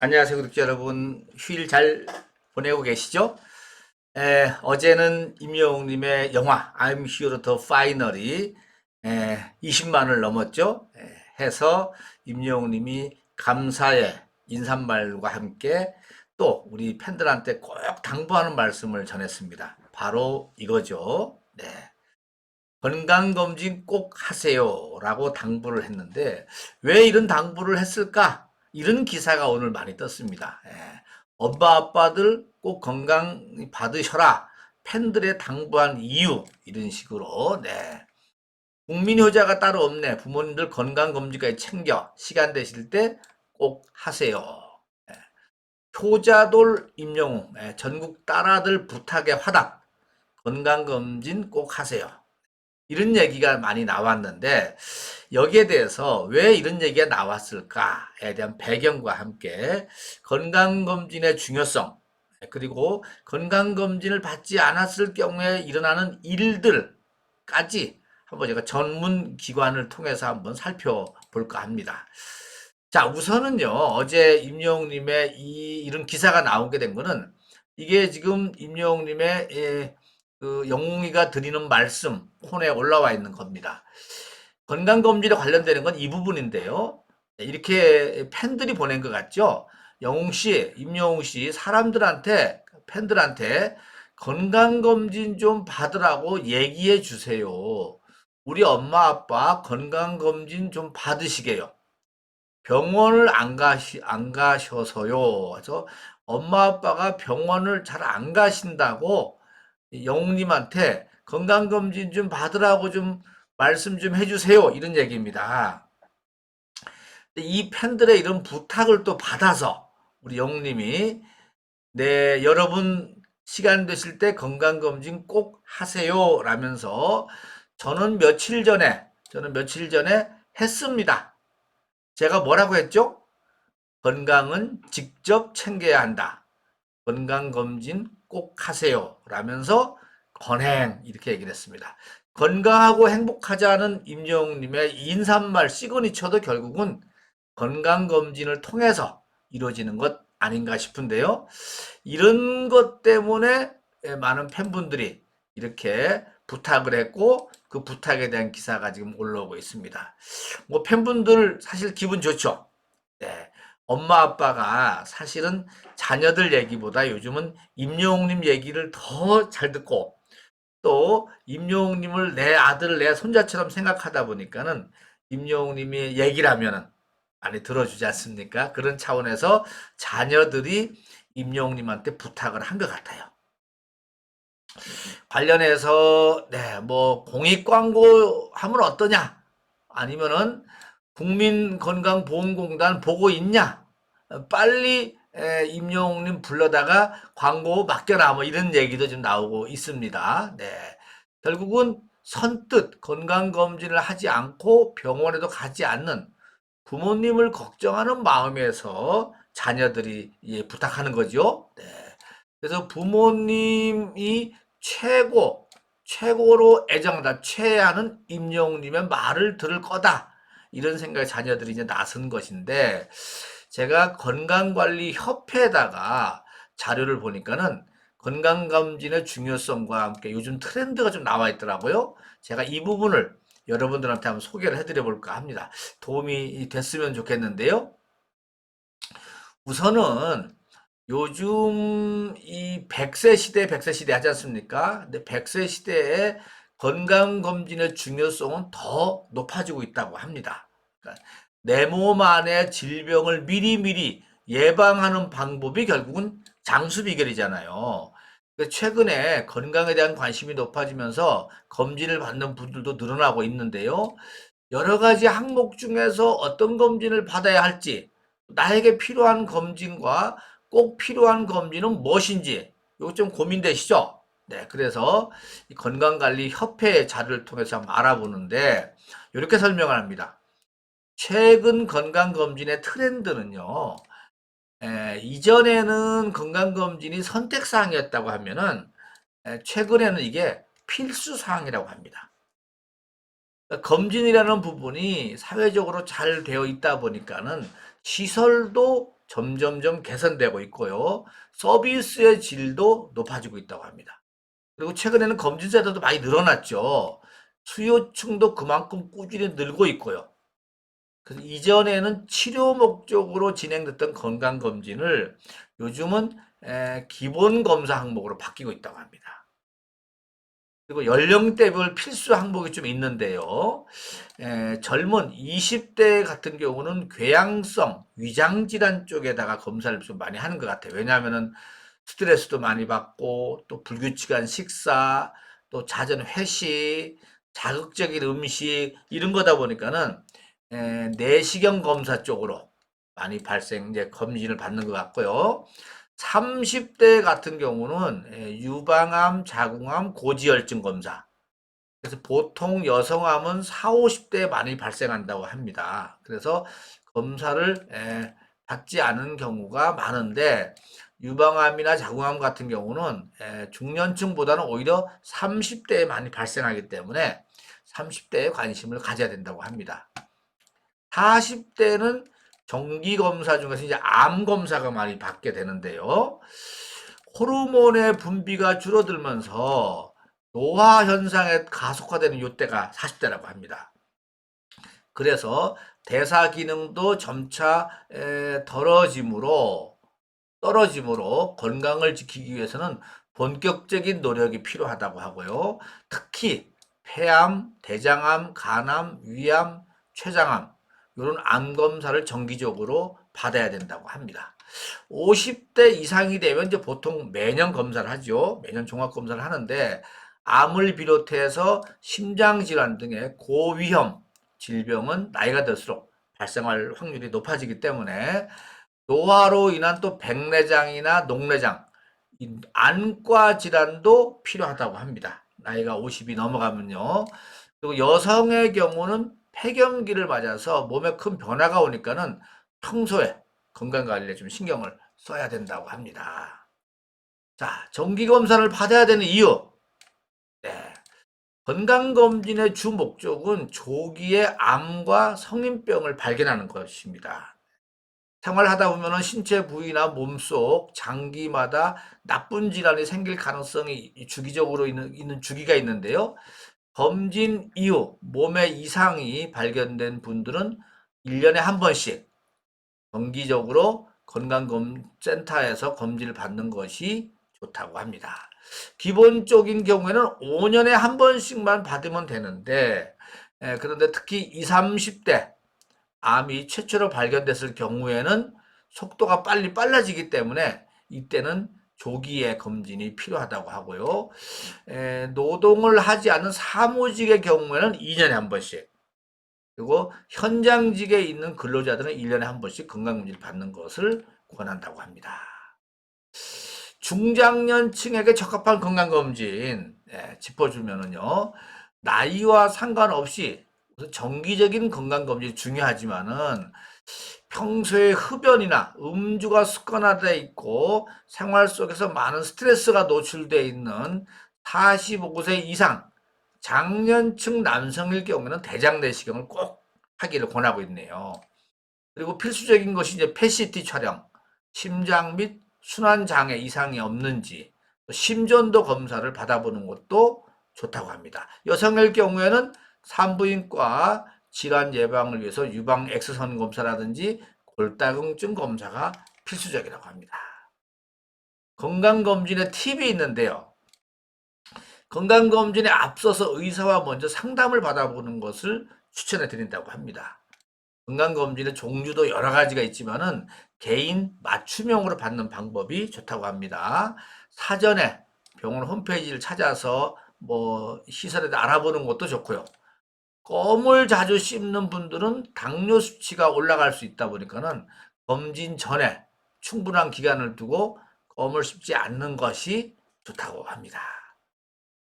안녕하세요, 구독자 여러분. 휴일 잘 보내고 계시죠? 어제는 임영웅님의 영화 I'm Hero The Final이 20만을 넘었죠? 해서 임영웅님이 감사의 인사말과 함께 또 우리 팬들한테 꼭 당부하는 말씀을 전했습니다. 바로 이거죠. 네. 건강검진 꼭 하세요라고 당부를 했는데 왜 이런 당부를 했을까? 이런 기사가 오늘 많이 떴습니다. 엄마 아빠들 꼭 건강 받으셔라. 팬들의 당부한 이유 이런 식으로 네. 국민 효자가 따로 없네. 부모님들 건강검진까지 챙겨 시간 되실 때 꼭 하세요. 예. 효자돌 임영웅 전국 딸아들 부탁의 화답 건강검진 꼭 하세요. 이런 얘기가 많이 나왔는데 여기에 대해서 왜 이런 얘기가 나왔을까에 대한 배경과 함께 건강검진의 중요성 그리고 건강검진을 받지 않았을 경우에 일어나는 일들까지 한번 제가 전문 기관을 통해서 한번 살펴볼까 합니다. 자, 우선은요, 어제 임영웅님의 이런 기사가 나오게 된 거는 이게 지금 임영웅님의 그 영웅이가 드리는 말씀 폰에 올라와 있는 겁니다. 건강검진에 관련되는 건 이 부분인데요. 네, 이렇게 팬들이 보낸 것 같죠? 영웅 씨, 임영웅 씨, 사람들한테, 팬들한테 건강검진 좀 받으라고 얘기해 주세요. 우리 엄마 아빠 건강검진 좀 받으시게요. 병원을 안 가셔서요. 그래서 엄마 아빠가 병원을 잘 안 가신다고 영웅님한테 건강검진 좀 받으라고 좀 말씀 좀 해주세요. 이런 얘기입니다. 이 팬들의 이런 부탁을 또 받아서 우리 영웅님이 네, 여러분 시간 되실 때 건강검진 꼭 하세요. 라면서 저는 며칠 전에 했습니다. 제가 뭐라고 했죠? 건강은 직접 챙겨야 한다. 건강검진 꼭 하세요. 라면서 건행 이렇게 얘기를 했습니다. 건강하고 행복하자는 임영웅님의 인사말 시그니처도 결국은 건강검진을 통해서 이루어지는 것 아닌가 싶은데요. 이런 것 때문에 많은 팬분들이 이렇게 부탁을 했고 그 부탁에 대한 기사가 지금 올라오고 있습니다. 뭐 팬분들 사실 기분 좋죠. 네. 엄마 아빠가 사실은 자녀들 얘기보다 요즘은 임영웅님 얘기를 더 잘 듣고 또 임영웅님을 내 아들 내 손자처럼 생각하다 보니까는 임영웅님이 얘기를 하면은 많이 들어주지 않습니까? 그런 차원에서 자녀들이 임영웅님한테 부탁을 한 것 같아요. 관련해서 뭐 공익 광고 하면 어떠냐? 아니면은 국민건강보험공단 보고 있냐? 빨리 임영웅님 불러다가 광고 맡겨라 뭐 이런 얘기도 좀 나오고 있습니다. 네. 결국은 선뜻 건강검진을 하지 않고 병원에도 가지 않는 부모님을 걱정하는 마음에서 자녀들이 부탁하는 거죠. 네. 그래서 부모님이 최고로 애정하다, 최애하는 임영웅님의 말을 들을 거다. 이런 생각에 자녀들이 이제 나선 것인데, 제가 건강관리협회에다가 자료를 보니까는 건강검진의 중요성과 함께 요즘 트렌드가 좀 나와 있더라고요. 제가 이 부분을 여러분들한테 한번 소개를 해드려 볼까 합니다. 도움이 됐으면 좋겠는데요. 우선은 요즘 이 100세 시대 하지 않습니까? 근데 100세 시대에 건강검진의 중요성은 더 높아지고 있다고 합니다. 그러니까 내 몸 안의 질병을 미리미리 예방하는 방법이 결국은 장수 비결이잖아요. 최근에 건강에 대한 관심이 높아지면서 검진을 받는 분들도 늘어나고 있는데요. 여러 가지 항목 중에서 어떤 검진을 받아야 할지, 나에게 필요한 검진과 꼭 필요한 검진은 무엇인지, 이거 좀 고민되시죠? 네, 그래서 건강관리협회 자료를 통해서 한번 알아보는데, 이렇게 설명을 합니다. 최근 건강검진의 트렌드는요, 이전에는 건강검진이 선택사항이었다고 하면은, 최근에는 이게 필수사항이라고 합니다. 검진이라는 부분이 사회적으로 잘 되어 있다 보니까는 시설도 점점점 개선되고 있고요. 서비스의 질도 높아지고 있다고 합니다. 그리고 최근에는 검진센터도 많이 늘어났죠. 수요층도 그만큼 꾸준히 늘고 있고요. 그래서 이전에는 치료 목적으로 진행됐던 건강검진을 요즘은 기본 검사 항목으로 바뀌고 있다고 합니다. 그리고 연령대별 필수 항목이 좀 있는데요. 젊은 20대 같은 경우는 궤양성 위장질환 쪽에다가 검사를 좀 많이 하는 것 같아요. 왜냐하면은 스트레스도 많이 받고 또 불규칙한 식사, 또 잦은 회식, 자극적인 음식 이런 거다 보니까는 내시경 검사 쪽으로 많이 이제 검진을 받는 것 같고요. 30대 같은 경우는 유방암, 자궁암, 고지혈증 검사. 그래서 보통 여성암은 4, 50대에 많이 발생한다고 합니다. 그래서 검사를 받지 않은 경우가 많은데 유방암이나 자궁암 같은 경우는 중년층보다는 오히려 30대에 많이 발생하기 때문에 30대에 관심을 가져야 된다고 합니다. 40대는 정기검사 중에서 이제 암 검사가 많이 받게 되는데요. 호르몬의 분비가 줄어들면서 노화 현상에 가속화되는 요때가 40대라고 합니다. 그래서 대사 기능도 점차 떨어짐으로 건강을 지키기 위해서는 본격적인 노력이 필요하다고 하고요. 특히 폐암, 대장암, 간암, 위암, 췌장암 이런 암 검사를 정기적으로 받아야 된다고 합니다. 50대 이상이 되면 이제 보통 매년 검사를 하죠. 매년 종합 검사를 하는데 암을 비롯해서 심장질환 등의 고위험 질병은 나이가 들수록 발생할 확률이 높아지기 때문에 노화로 인한 또 백내장이나 녹내장, 안과 질환도 필요하다고 합니다. 나이가 50이 넘어가면요. 그리고 여성의 경우는 폐경기를 맞아서 몸에 큰 변화가 오니까는 평소에 건강관리에 좀 신경을 써야 된다고 합니다. 자, 정기검사를 받아야 되는 이유. 네. 건강검진의 주 목적은 조기에 암과 성인병을 발견하는 것입니다. 생활하다 보면 신체 부위나 몸속 장기마다 나쁜 질환이 생길 가능성이 주기적으로 있는 주기가 있는데요. 검진 이후 몸에 이상이 발견된 분들은 1년에 한 번씩 정기적으로 건강센터에서 검진을 받는 것이 좋다고 합니다. 기본적인 경우에는 5년에 한 번씩만 받으면 되는데, 그런데 특히 20, 30대 암이 최초로 발견됐을 경우에는 속도가 빨라지기 때문에 이때는 조기에 검진이 필요하다고 하고요. 노동을 하지 않은 사무직의 경우에는 2년에 한 번씩, 그리고 현장직에 있는 근로자들은 1년에 한 번씩 건강검진을 받는 것을 권한다고 합니다. 중장년층에게 적합한 건강검진 짚어주면은요. 나이와 상관없이 정기적인 건강검진이 중요하지만은 평소에 흡연이나 음주가 습관화되어 있고 생활 속에서 많은 스트레스가 노출되어 있는 45세 이상 장년층 남성일 경우에는 대장 내시경을 꼭 하기를 권하고 있네요. 그리고 필수적인 것이 이제 PET 촬영, 심장 및 순환 장애 이상이 없는지, 심전도 검사를 받아보는 것도 좋다고 합니다. 여성일 경우에는 산부인과 질환 예방을 위해서 유방 엑스선 검사라든지 골다공증 검사가 필수적이라고 합니다. 건강검진에 팁이 있는데요. 건강검진에 앞서서 의사와 먼저 상담을 받아보는 것을 추천해 드린다고 합니다. 건강검진의 종류도 여러 가지가 있지만은 개인 맞춤형으로 받는 방법이 좋다고 합니다. 사전에 병원 홈페이지를 찾아서 시설에 알아보는 것도 좋고요. 껌을 자주 씹는 분들은 당뇨 수치가 올라갈 수 있다 보니까는 검진 전에 충분한 기간을 두고 껌을 씹지 않는 것이 좋다고 합니다.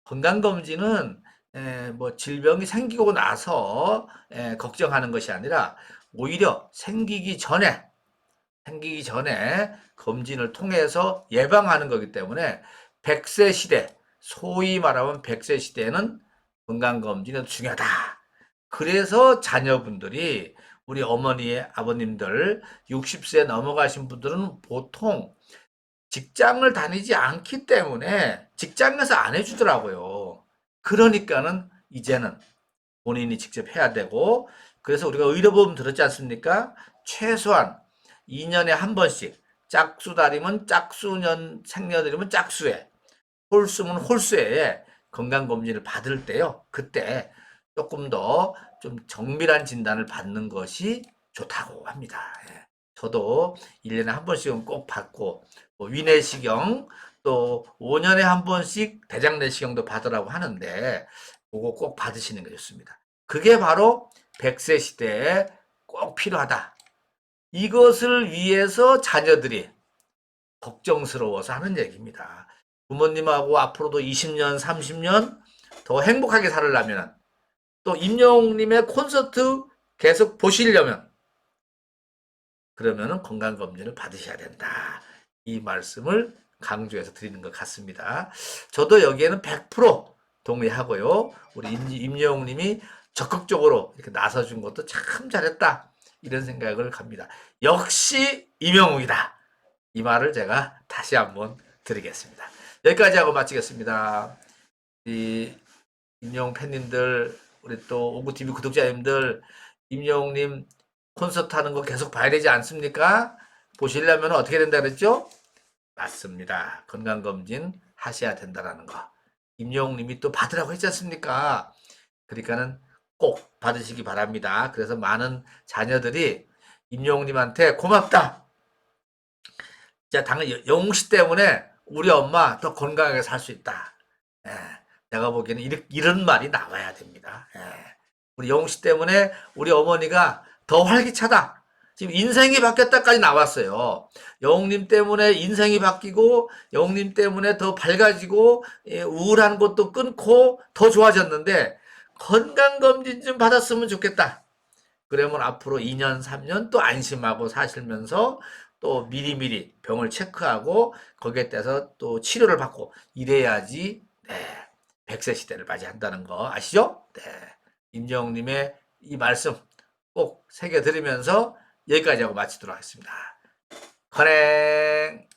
건강검진은 질병이 생기고 나서 걱정하는 것이 아니라 오히려 생기기 전에 검진을 통해서 예방하는 거기 때문에 100세 시대, 소위 말하면 100세 시대에는 건강검진이 중요하다. 그래서 자녀분들이 우리 어머니의 아버님들 60세 넘어가신 분들은 보통 직장을 다니지 않기 때문에 직장에서 안 해주더라고요. 그러니까는 이제는 본인이 직접 해야 되고, 그래서 우리가 의료보험 들었지 않습니까? 최소한 2년에 한 번씩, 짝수달이면 짝수년, 생년들이면 짝수에, 홀수면 홀수에 건강검진을 받을 때요. 그때 조금 더 좀 정밀한 진단을 받는 것이 좋다고 합니다. 예. 저도 1년에 한 번씩은 꼭 받고, 뭐 위내시경, 또 5년에 한 번씩 대장내시경도 받으라고 하는데, 그거 꼭 받으시는 게 좋습니다. 그게 바로 100세 시대에 꼭 필요하다. 이것을 위해서 자녀들이 걱정스러워서 하는 얘기입니다. 부모님하고 앞으로도 20년, 30년 더 행복하게 살으려면, 또 임영웅님의 콘서트 계속 보시려면, 그러면은 건강검진을 받으셔야 된다. 이 말씀을 강조해서 드리는 것 같습니다. 저도 여기에는 100% 동의하고요. 우리 임영웅님이 적극적으로 이렇게 나서준 것도 참 잘했다. 이런 생각을 합니다. 역시 임영웅이다. 이 말을 제가 다시 한번 드리겠습니다. 여기까지 하고 마치겠습니다. 이 임영웅 팬님들, 우리 또 오구TV 구독자님들, 임영웅님 콘서트 하는 거 계속 봐야 되지 않습니까? 보시려면 어떻게 된다 그랬죠? 맞습니다. 건강검진 하셔야 된다라는 거. 임영웅님이 또 받으라고 했지 않습니까? 그러니까는 꼭 받으시기 바랍니다. 그래서 많은 자녀들이 임영웅님한테 고맙다. 자, 당연히 영웅 씨 때문에 우리 엄마 더 건강하게 살 수 있다. 예, 내가 보기에는 이런 말이 나와야 됩니다. 예, 우리 영웅 씨 때문에 우리 어머니가 더 활기차다. 지금 인생이 바뀌었다까지 나왔어요. 영웅님 때문에 인생이 바뀌고, 영웅님 때문에 더 밝아지고, 예, 우울한 것도 끊고 더 좋아졌는데, 건강검진 좀 받았으면 좋겠다. 그러면 앞으로 2년, 3년 또 안심하고 사시면서 또 미리미리 병을 체크하고 거기에 따라서 또 치료를 받고 이래야지, 네, 100세 시대를 맞이한다는 거 아시죠? 네. 임정님의 이 말씀 꼭 새겨드리면서 여기까지 하고 마치도록 하겠습니다. 커넥!